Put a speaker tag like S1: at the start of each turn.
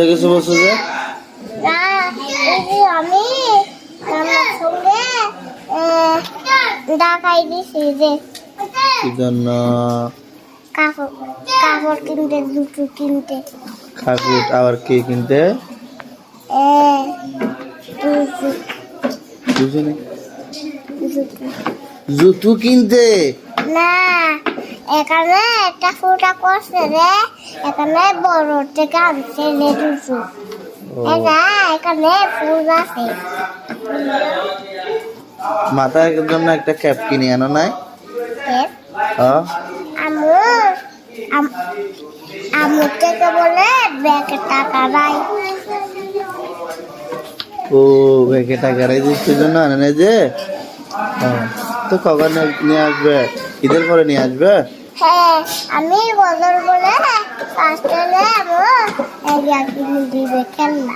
S1: কিছু বলছো যে
S2: না এই যে আমি আমার সঙ্গে ঢাকায় দিছি যে
S1: কি জন্য?
S2: কাপড় কাপড় কিনতে জুতো কিনতে
S1: কাকুট আবার কে কিনতে?
S2: জুতো
S1: বুঝিনি।
S2: জুতো
S1: জুতো কিনতে?
S2: না এখানে একটা ফুটা করছে রে, এখানে বড় থেকে আনছে রে জুতো। না এখানে ফুল আছে।
S1: মাথার জন্য একটা ক্যাপ কিনে আনো নাই? হ্যাঁ
S2: আমার থেকে বলে ব্যাগে টাকা নাই।
S1: ও ব্যাগে টাকা রাই দিচ্ছে জন্য আনে নাই যে। তো কখন নিয়ে আসবে? ঈদের পরে নিয়ে আসবে?
S2: হ্যাঁ আমি বদল বলে ফার্স্টে আমার কিনে দিবে খেলনা।